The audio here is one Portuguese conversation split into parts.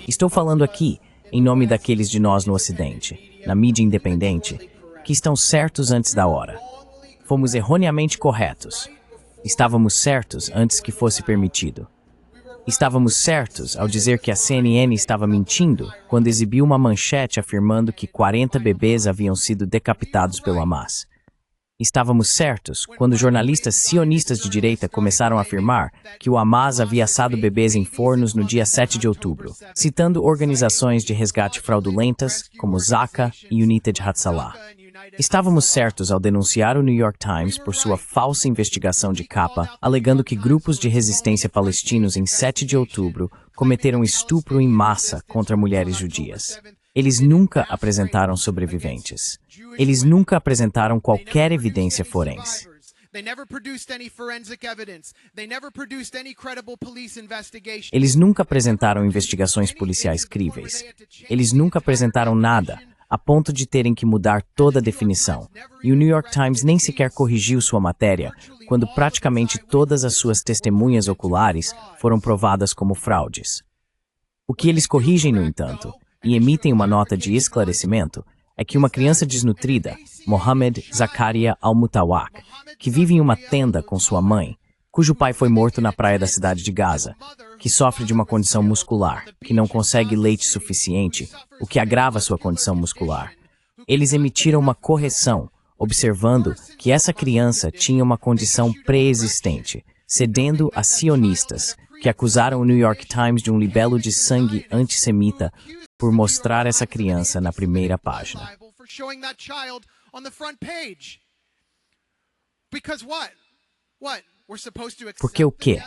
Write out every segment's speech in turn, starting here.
Estou falando aqui em nome daqueles de nós no Ocidente, na mídia independente, que estão certos antes da hora. Fomos erroneamente corretos. Estávamos certos antes que fosse permitido. Estávamos certos ao dizer que a CNN estava mentindo quando exibiu uma manchete afirmando que 40 bebês haviam sido decapitados pelo Hamas. Estávamos certos quando jornalistas sionistas de direita começaram a afirmar que o Hamas havia assado bebês em fornos no dia 7 de outubro, citando organizações de resgate fraudulentas como Zaka e United Hatzalah. Estávamos certos ao denunciar o New York Times por sua falsa investigação de capa, alegando que grupos de resistência palestinos em 7 de outubro cometeram estupro em massa contra mulheres judias. Eles nunca apresentaram sobreviventes. Eles nunca apresentaram qualquer evidência forense. Eles nunca apresentaram investigações policiais críveis. Eles nunca apresentaram nada, a ponto de terem que mudar toda a definição. E o New York Times nem sequer corrigiu sua matéria, quando praticamente todas as suas testemunhas oculares foram provadas como fraudes. O que eles corrigem, no entanto, e emitem uma nota de esclarecimento, é que uma criança desnutrida, Mohamed Zakaria Al-Mutawak, que vive em uma tenda com sua mãe, cujo pai foi morto na praia da cidade de Gaza, que sofre de uma condição muscular, que não consegue leite suficiente, o que agrava sua condição muscular. Eles emitiram uma correção, observando que essa criança tinha uma condição pré-existente, cedendo a sionistas, que acusaram o New York Times de um libelo de sangue antissemita por mostrar essa criança na primeira página. Porque o quê?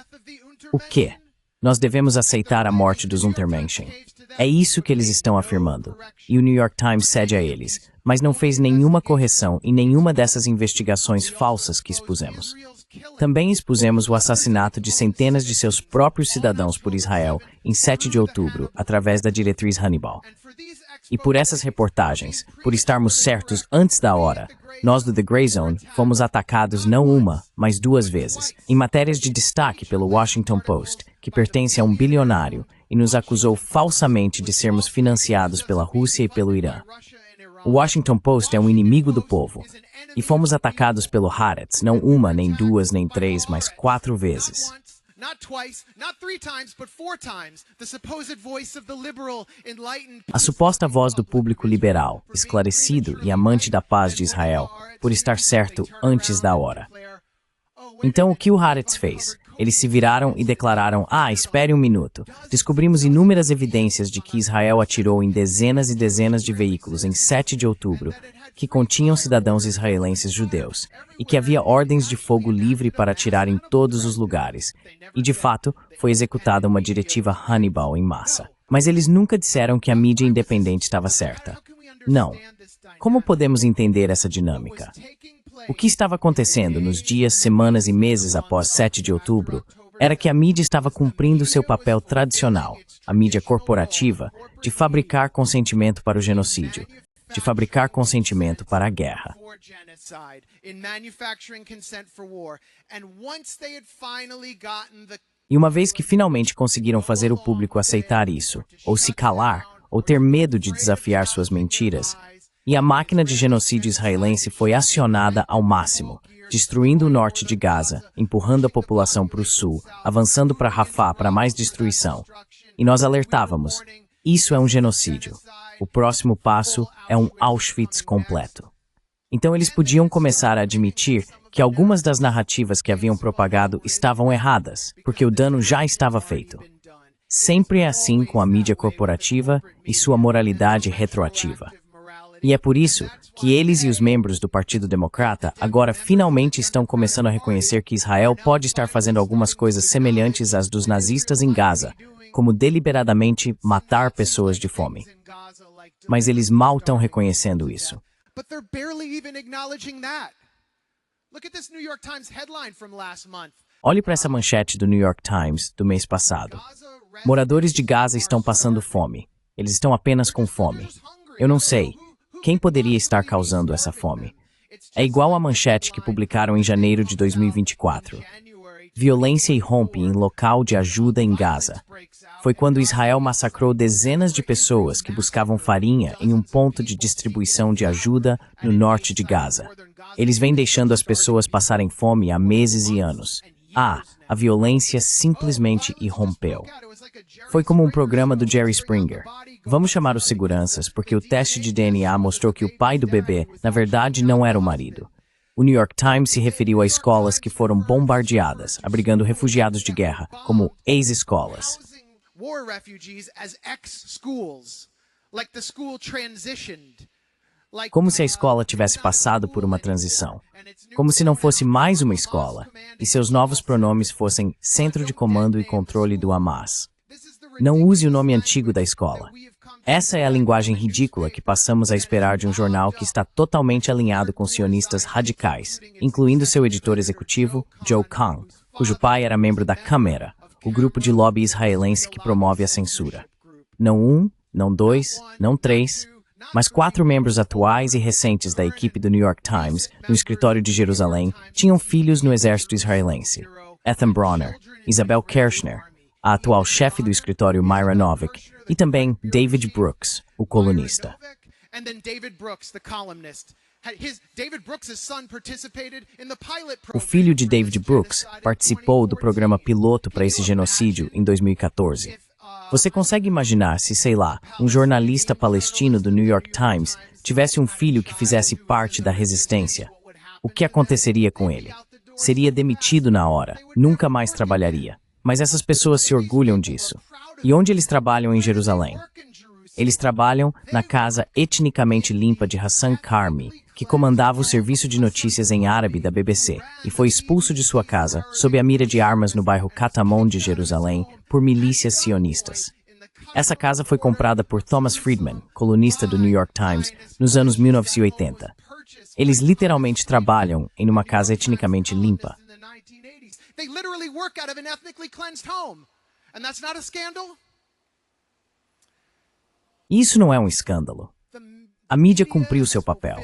O quê? Nós devemos aceitar a morte dos Untermenschen. É isso que eles estão afirmando. E o New York Times cede a eles, mas não fez nenhuma correção em nenhuma dessas investigações falsas que expusemos. Também expusemos o assassinato de centenas de seus próprios cidadãos por Israel em 7 de outubro, através da diretriz Hannibal. E por essas reportagens, por estarmos certos antes da hora, nós do The Grey Zone fomos atacados não uma, mas 2 vezes, em matérias de destaque pelo Washington Post, que pertence a um bilionário e nos acusou falsamente de sermos financiados pela Rússia e pelo Irã. O Washington Post é um inimigo do povo. E fomos atacados pelo Haaretz, não uma, nem 2, nem 3, mas 4 vezes. A suposta voz do público liberal, esclarecido e amante da paz de Israel, por estar certo antes da hora. Então o que o Haaretz fez? Eles se viraram e declararam: espere um minuto. Descobrimos inúmeras evidências de que Israel atirou em dezenas e dezenas de veículos em 7 de outubro, que continham cidadãos israelenses judeus, e que havia ordens de fogo livre para atirar em todos os lugares. E, de fato, foi executada uma diretiva Hannibal em massa. Mas eles nunca disseram que a mídia independente estava certa. Não. Como podemos entender essa dinâmica? O que estava acontecendo nos dias, semanas e meses após 7 de outubro era que a mídia estava cumprindo seu papel tradicional, a mídia corporativa, de fabricar consentimento para o genocídio, de fabricar consentimento para a guerra. E uma vez que finalmente conseguiram fazer o público aceitar isso, ou se calar, ou ter medo de desafiar suas mentiras, e a máquina de genocídio israelense foi acionada ao máximo, destruindo o norte de Gaza, empurrando a população para o sul, avançando para Rafah para mais destruição. E nós alertávamos: isso é um genocídio. O próximo passo é um Auschwitz completo. Então eles podiam começar a admitir que algumas das narrativas que haviam propagado estavam erradas, porque o dano já estava feito. Sempre é assim com a mídia corporativa e sua moralidade retroativa. E é por isso que eles e os membros do Partido Democrata agora finalmente estão começando a reconhecer que Israel pode estar fazendo algumas coisas semelhantes às dos nazistas em Gaza, como deliberadamente matar pessoas de fome. Mas eles mal estão reconhecendo isso. Olhe para essa manchete do New York Times do mês passado. Moradores de Gaza estão passando fome. Eles estão apenas com fome. Eu não sei. Quem poderia estar causando essa fome? É igual à manchete que publicaram em janeiro de 2024. Violência irrompe em local de ajuda em Gaza. Foi quando Israel massacrou dezenas de pessoas que buscavam farinha em um ponto de distribuição de ajuda no norte de Gaza. Eles vêm deixando as pessoas passarem fome há meses e anos. A violência simplesmente irrompeu. Foi como um programa do Jerry Springer. Vamos chamar os seguranças, porque o teste de DNA mostrou que o pai do bebê, na verdade, não era o marido. O New York Times se referiu a escolas que foram bombardeadas, abrigando refugiados de guerra, como ex-escolas. Como se a escola tivesse passado por uma transição. Como se não fosse mais uma escola, e seus novos pronomes fossem centro de comando e controle do Hamas. Não use o nome antigo da escola. Essa é a linguagem ridícula que passamos a esperar de um jornal que está totalmente alinhado com sionistas radicais, incluindo seu editor executivo, Joe Kahn, cujo pai era membro da Câmara, o grupo de lobby israelense que promove a censura. Não um, não dois, não três, mas 4 membros atuais e recentes da equipe do New York Times, no escritório de Jerusalém, tinham filhos no exército israelense. Ethan Bronner, Isabel Kershner, a atual chefe do escritório Myra Novick, e também David Brooks, o colunista. O filho de David Brooks participou do programa piloto para esse genocídio em 2014. Você consegue imaginar se, sei lá, um jornalista palestino do New York Times tivesse um filho que fizesse parte da resistência? O que aconteceria com ele? Seria demitido na hora, nunca mais trabalharia. Mas essas pessoas se orgulham disso. E onde eles trabalham em Jerusalém? Eles trabalham na casa etnicamente limpa de Hassan Karmi, que comandava o serviço de notícias em árabe da BBC, e foi expulso de sua casa, sob a mira de armas no bairro Katamon de Jerusalém, por milícias sionistas. Essa casa foi comprada por Thomas Friedman, colunista do New York Times, nos anos 1980. Eles literalmente trabalham em uma casa etnicamente limpa. They literally work out of an ethnically cleansed home. And that's not a scandal? Isso não é um escândalo. A mídia cumpriu seu papel.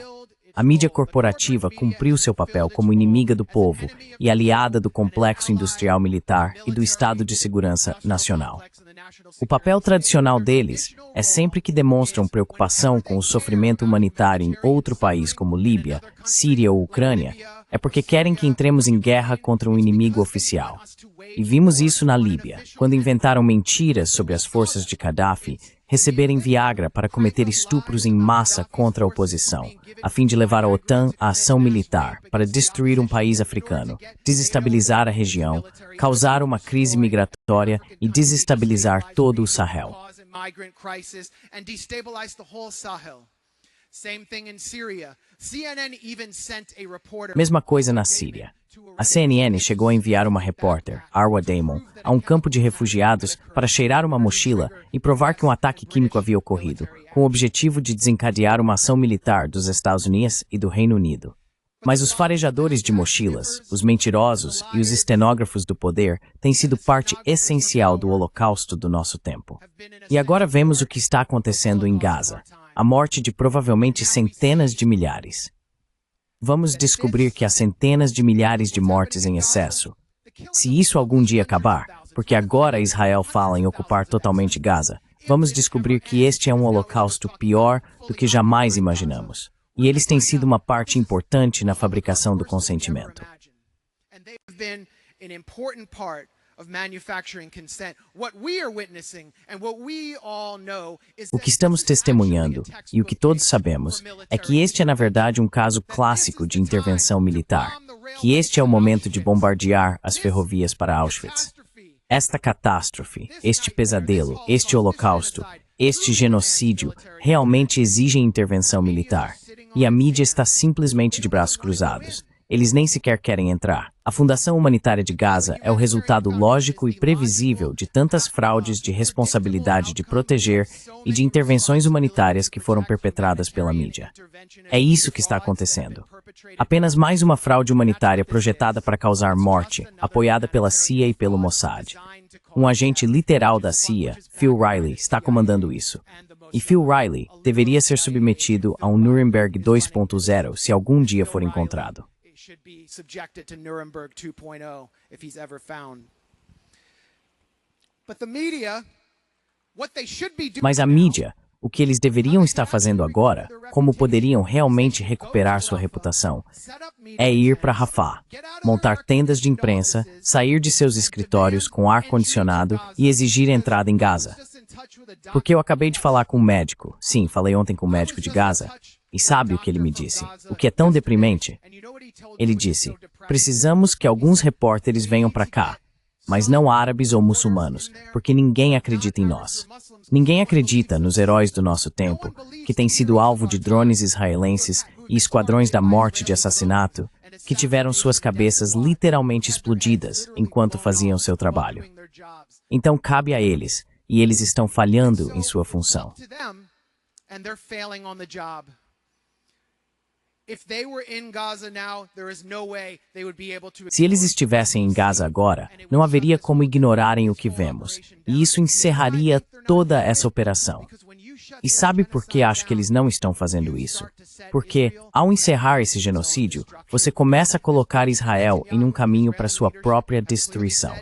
A mídia corporativa cumpriu seu papel como inimiga do povo e aliada do complexo industrial militar e do Estado de Segurança Nacional. O papel tradicional deles é sempre que demonstram preocupação com o sofrimento humanitário em outro país como Líbia, Síria ou Ucrânia, é porque querem que entremos em guerra contra um inimigo oficial. E vimos isso na Líbia, quando inventaram mentiras sobre as forças de Gaddafi receberem Viagra para cometer estupros em massa contra a oposição, a fim de levar a OTAN à ação militar para destruir um país africano, desestabilizar a região, causar uma crise migratória e desestabilizar todo o Sahel. Mesma coisa na Síria. A CNN chegou a enviar uma repórter, Arwa Damon, a um campo de refugiados para cheirar uma mochila e provar que um ataque químico havia ocorrido, com o objetivo de desencadear uma ação militar dos Estados Unidos e do Reino Unido. Mas os farejadores de mochilas, os mentirosos e os estenógrafos do poder têm sido parte essencial do holocausto do nosso tempo. E agora vemos o que está acontecendo em Gaza, a morte de provavelmente centenas de milhares. Vamos descobrir que há centenas de milhares de mortes em excesso. Se isso algum dia acabar, porque agora Israel fala em ocupar totalmente Gaza, vamos descobrir que este é um holocausto pior do que jamais imaginamos. E eles têm sido uma parte importante na fabricação do consentimento. O que estamos testemunhando, e o que todos sabemos, é que este é na verdade um caso clássico de intervenção militar, que este é o momento de bombardear as ferrovias para Auschwitz. Esta catástrofe, este pesadelo, este holocausto, este genocídio realmente exigem intervenção militar, e a mídia está simplesmente de braços cruzados. Eles nem sequer querem entrar. A Fundação Humanitária de Gaza é o resultado lógico e previsível de tantas fraudes de responsabilidade de proteger e de intervenções humanitárias que foram perpetradas pela mídia. É isso que está acontecendo. Apenas mais uma fraude humanitária projetada para causar morte, apoiada pela CIA e pelo Mossad. Um agente literal da CIA, Phil Riley, está comandando isso. E Phil Riley deveria ser submetido a um Nuremberg 2.0 se algum dia for encontrado. should be subjected to Nuremberg 2.0 if he's ever found. But the media, what they should be doing. Mas a mídia, o que eles deveriam estar fazendo agora, como poderiam realmente recuperar sua reputação, é ir para Rafah, montar tendas de imprensa, sair de seus escritórios com ar-condicionado e exigir entrada em Gaza. Porque eu acabei de falar com um médico, sim, falei ontem com um médico de Gaza, e sabe o que ele me disse? O que é tão deprimente? Ele disse, precisamos que alguns repórteres venham para cá, mas não árabes ou muçulmanos, porque ninguém acredita em nós. Ninguém acredita nos heróis do nosso tempo, que têm sido alvo de drones israelenses e esquadrões da morte de assassinato, que tiveram suas cabeças literalmente explodidas enquanto faziam seu trabalho. Então cabe a eles, e eles estão falhando em sua função. Se eles estivessem em Gaza agora, não haveria como ignorarem o que vemos, e isso encerraria toda essa operação. E sabe por que acho que eles não estão fazendo isso? Porque, ao encerrar esse genocídio, você começa a colocar Israel em um caminho para sua própria destruição.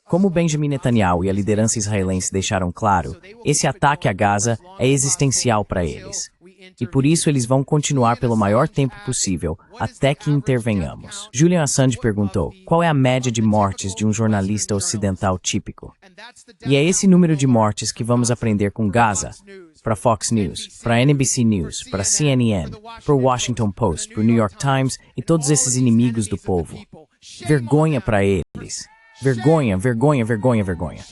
Como Benjamin Netanyahu e a liderança israelense deixaram claro, esse ataque a Gaza é existencial para eles. E por isso eles vão continuar pelo maior tempo possível, até que intervenhamos. Julian Assange perguntou, qual é a média de mortes de um jornalista ocidental típico? E é esse número de mortes que vamos aprender com Gaza, para Fox News, para NBC News, para CNN, para o Washington Post, para o New York Times e todos esses inimigos do povo. Vergonha para eles. Vergonha, vergonha, vergonha, vergonha.